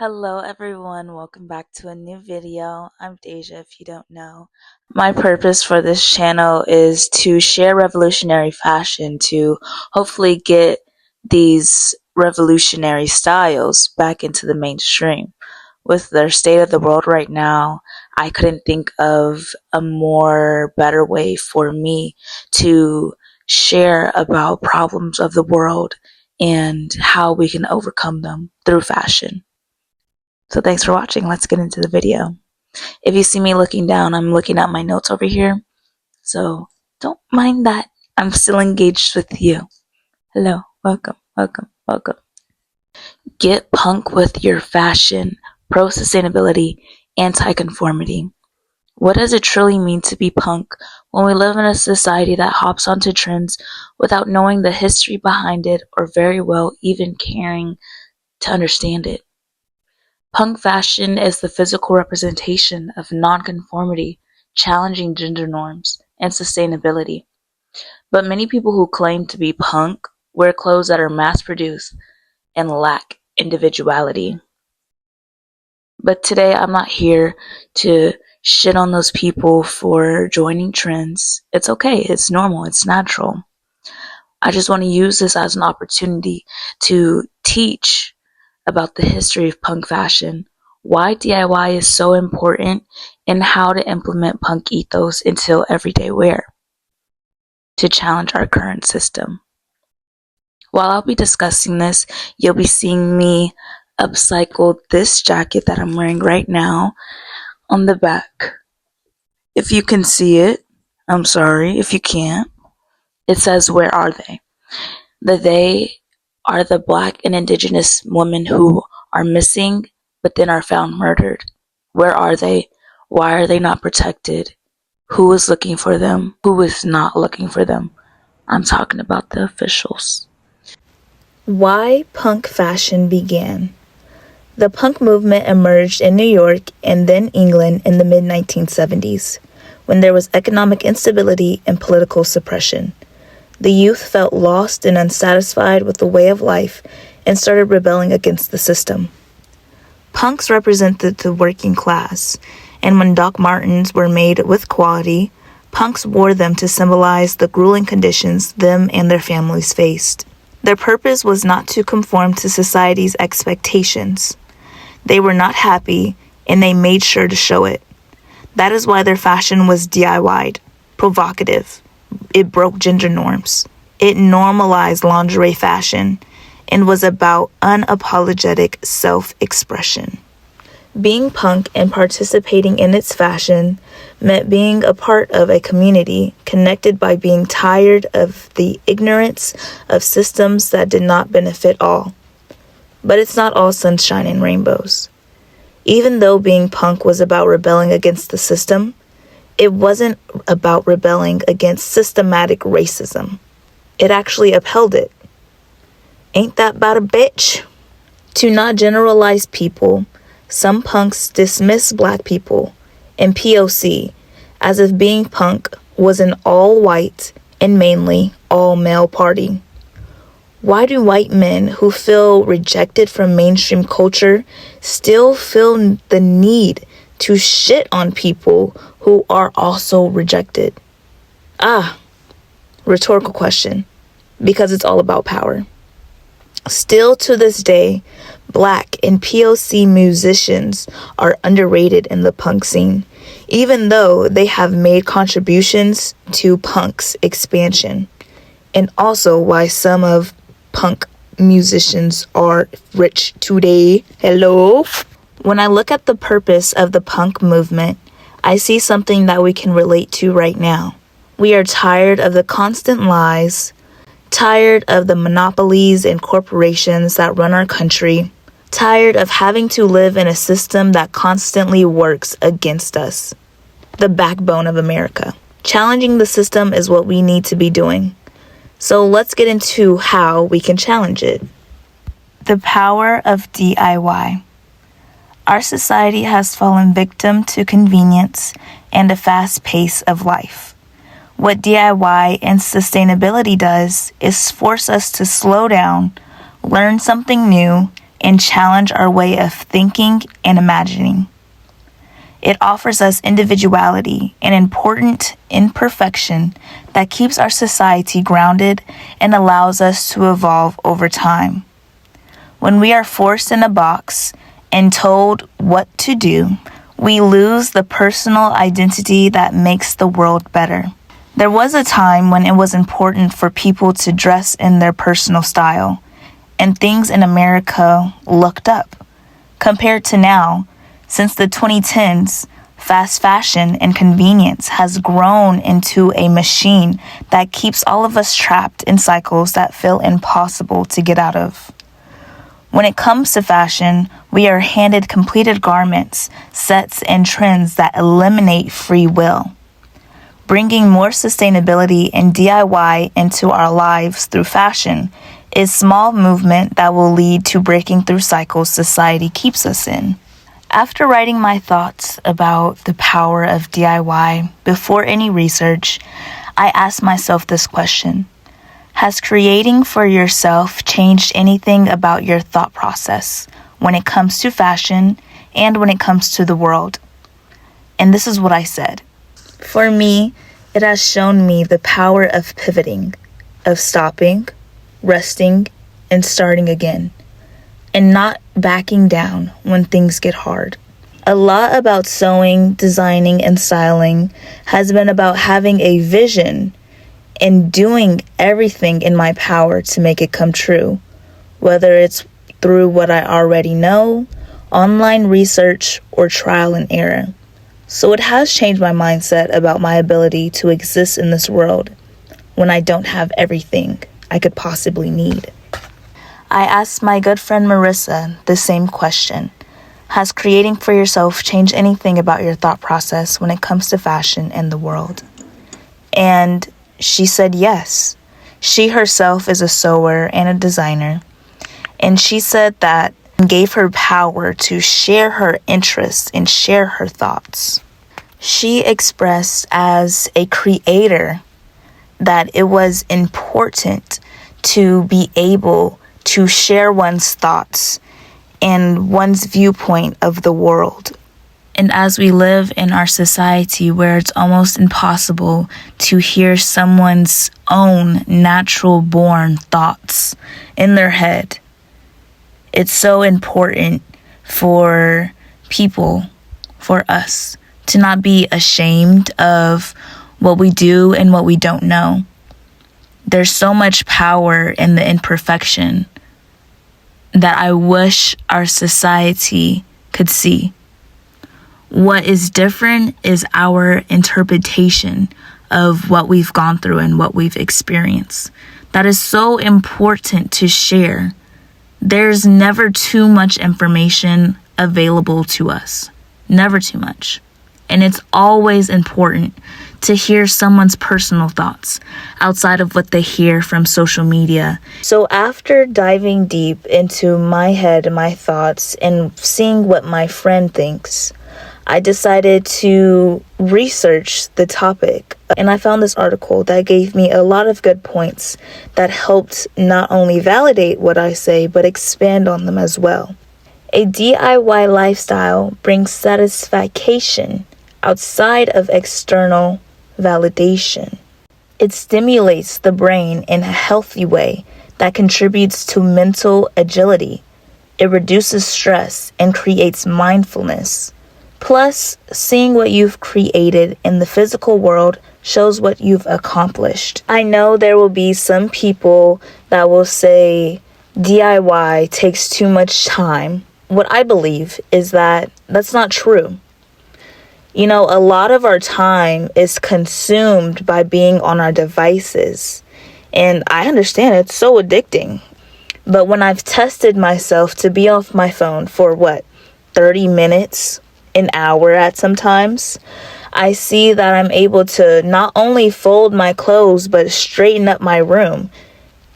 Hello everyone, welcome back to a new video. I'm Deja if you don't know. My purpose for this channel is to share revolutionary fashion to hopefully get these revolutionary styles back into the mainstream. With the state of the world right now, I couldn't think of a more better way for me to share about problems of the world and how we can overcome them through fashion. So thanks for watching. Let's get into the video. If you see me looking down, I'm looking at my notes over here. So don't mind that. I'm still engaged with you. Hello. Welcome. Welcome. Welcome. Get punk with your fashion. Pro-sustainability. Anti-conformity. What does it truly mean to be punk when we live in a society that hops onto trends without knowing the history behind it or very well even caring to understand it? Punk fashion is the physical representation of nonconformity, challenging gender norms, and sustainability. But many people who claim to be punk wear clothes that are mass-produced and lack individuality. But today I'm not here to shit on those people for joining trends. It's okay, it's normal, it's natural. I just want to use this as an opportunity to teach about the history of punk fashion, why DIY is so important, and how to implement punk ethos into everyday wear to challenge our current system. While I'll be discussing this, you'll be seeing me upcycle this jacket that I'm wearing right now on the back. If you can see it, I'm sorry if you can't. It says, "Where are they?" The they are the Black and Indigenous women who are missing but then are found murdered. Where are they? Why are they not protected? Who is looking for them? Who is not looking for them? I'm talking about the officials. Why punk fashion began. The punk movement emerged in New York and then England in the mid-1970s, when there was economic instability and political suppression. The youth felt lost and unsatisfied with the way of life and started rebelling against the system. Punks represented the working class, and when Doc Martens were made with quality, punks wore them to symbolize the grueling conditions them and their families faced. Their purpose was not to conform to society's expectations. They were not happy, and they made sure to show it. That is why their fashion was DIY'd, provocative. It broke gender norms. It normalized lingerie fashion and was about unapologetic self-expression. Being punk and participating in its fashion meant being a part of a community connected by being tired of the ignorance of systems that did not benefit all. But it's not all sunshine and rainbows. Even though being punk was about rebelling against the system, it wasn't about rebelling against systematic racism. It actually upheld it. Ain't that about a bitch? To not generalize people, some punks dismiss Black people and POC as if being punk was an all-white and mainly all-male party. Why do white men who feel rejected from mainstream culture still feel the need to shit on people who are also rejected? Rhetorical question, because it's all about power. Still to this day, Black and POC musicians are underrated in the punk scene, even though they have made contributions to punk's expansion, and also why some of punk musicians are rich today. Hello? When I look at the purpose of the punk movement, I see something that we can relate to right now. We are tired of the constant lies, tired of the monopolies and corporations that run our country, tired of having to live in a system that constantly works against us. The backbone of America. Challenging the system is what we need to be doing. So let's get into how we can challenge it. The power of DIY. Our society has fallen victim to convenience and a fast pace of life. What DIY and sustainability does is force us to slow down, learn something new, and challenge our way of thinking and imagining. It offers us individuality, an important imperfection that keeps our society grounded and allows us to evolve over time. When we are forced in a box and told what to do, we lose the personal identity that makes the world better. There was a time when it was important for people to dress in their personal style, and things in America looked up. Compared to now, since the 2010s, fast fashion and convenience has grown into a machine that keeps all of us trapped in cycles that feel impossible to get out of. When it comes to fashion, we are handed completed garments, sets, and trends that eliminate free will. Bringing more sustainability and DIY into our lives through fashion is small movement that will lead to breaking through cycles society keeps us in. After writing my thoughts about the power of DIY before any research, I asked myself this question: has creating for yourself changed anything about your thought process when it comes to fashion and when it comes to the world? And this is what I said. For me, it has shown me the power of pivoting, of stopping, resting, and starting again, and not backing down when things get hard. A lot about sewing, designing, and styling has been about having a vision and doing everything in my power to make it come true, whether it's through what I already know, online research, or trial and error. So it has changed my mindset about my ability to exist in this world when I don't have everything I could possibly need. I asked my good friend Marissa the same question. Has creating for yourself changed anything about your thought process when it comes to fashion and the world? And she said yes. She herself is a sewer and a designer, and she said that gave her power to share her interests and share her thoughts. She expressed as a creator that it was important to be able to share one's thoughts and one's viewpoint of the world. And as we live in our society where it's almost impossible to hear someone's own natural born thoughts in their head, it's so important for people, for us, to not be ashamed of what we do and what we don't know. There's so much power in the imperfection that I wish our society could see. What is different is our interpretation of what we've gone through and what we've experienced. That is so important to share. There's never too much information available to us. Never too much. And it's always important to hear someone's personal thoughts outside of what they hear from social media. So after diving deep into my head and my thoughts and seeing what my friend thinks, I decided to research the topic. And I found this article that gave me a lot of good points that helped not only validate what I say, but expand on them as well. A DIY lifestyle brings satisfaction outside of external validation. It stimulates the brain in a healthy way that contributes to mental agility. It reduces stress and creates mindfulness. Plus, seeing what you've created in the physical world shows what you've accomplished. I know there will be some people that will say DIY takes too much time. What I believe is that that's not true. You know, a lot of our time is consumed by being on our devices. And I understand it's so addicting. But when I've tested myself to be off my phone for 30 minutes, an hour at sometimes, I see that I'm able to not only fold my clothes, but straighten up my room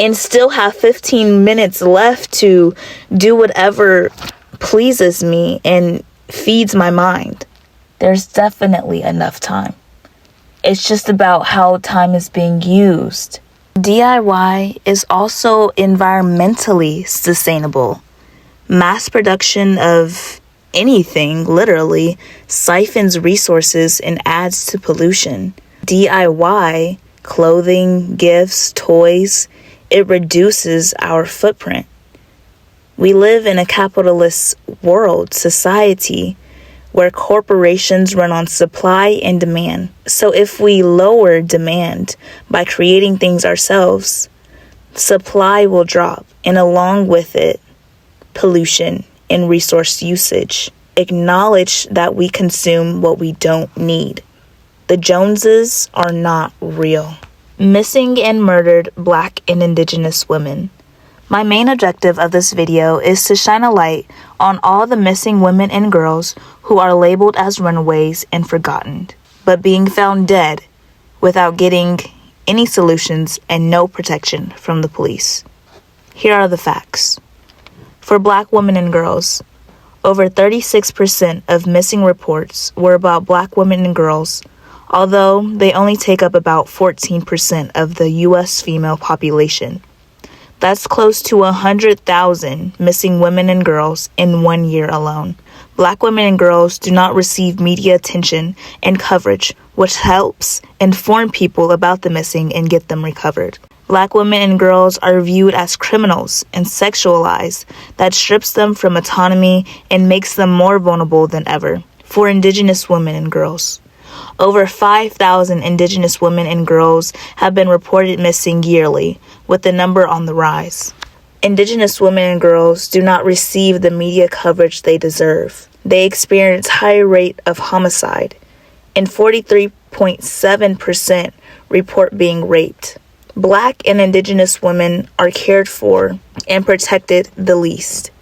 and still have 15 minutes left to do whatever pleases me and feeds my mind. There's definitely enough time. It's just about how time is being used. DIY is also environmentally sustainable. Mass production of anything, literally, siphons resources and adds to pollution. DIY, clothing, gifts, toys, it reduces our footprint. We live in a capitalist world, society, where corporations run on supply and demand. So if we lower demand by creating things ourselves, supply will drop, and along with it, pollution and resource usage. Acknowledge that we consume what we don't need. The Joneses are not real. Missing and murdered Black and Indigenous women. My main objective of this video is to shine a light on all the missing women and girls who are labeled as runaways and forgotten, but being found dead without getting any solutions and no protection from the police. Here are the facts. For Black women and girls, over 36% of missing reports were about Black women and girls, although they only take up about 14% of the U.S. female population. That's close to 100,000 missing women and girls in 1 year alone. Black women and girls do not receive media attention and coverage, which helps inform people about the missing and get them recovered. Black women and girls are viewed as criminals and sexualized. That strips them from autonomy and makes them more vulnerable than ever. For Indigenous women and girls, over 5,000 Indigenous women and girls have been reported missing yearly, with the number on the rise. Indigenous women and girls do not receive the media coverage they deserve. They experience high rate of homicide, and 43.7% report being raped. Black and Indigenous women are cared for and protected the least.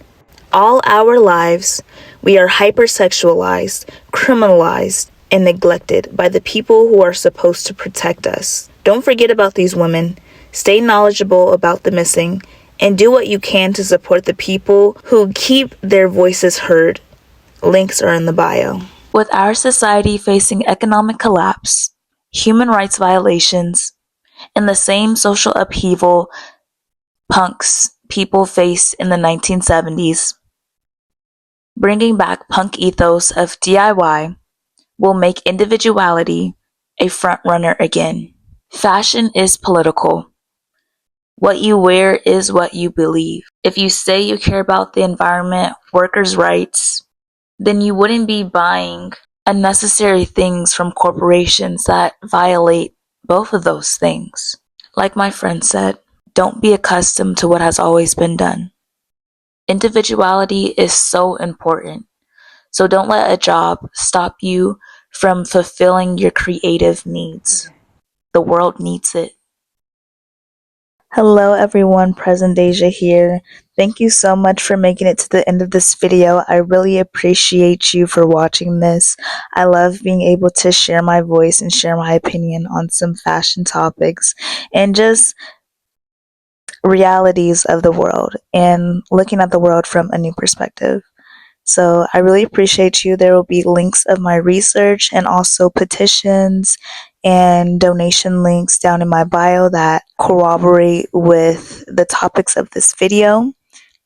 All our lives, we are hypersexualized, criminalized, and neglected by the people who are supposed to protect us. Don't forget about these women. Stay knowledgeable about the missing, and do what you can to support the people who keep their voices heard. Links are in the bio. With our society facing economic collapse, human rights violations, and the same social upheaval people faced in the 1970s, bringing back punk ethos of DIY will make individuality a frontrunner again. Fashion is political. What you wear is what you believe. If you say you care about the environment, workers' rights, then you wouldn't be buying unnecessary things from corporations that violate both of those things. Like my friend said, don't be accustomed to what has always been done. Individuality is so important. So don't let a job stop you from fulfilling your creative needs. The world needs it. Hello everyone, Present Deja here. Thank you so much for making it to the end of this video. I really appreciate you for watching this. I love being able to share my voice and share my opinion on some fashion topics and just realities of the world and looking at the world from a new perspective. So I really appreciate you. There will be links of my research and also petitions and donation links down in my bio that corroborate with the topics of this video.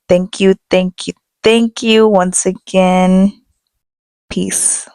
Thank you, thank you, thank you once again. Peace.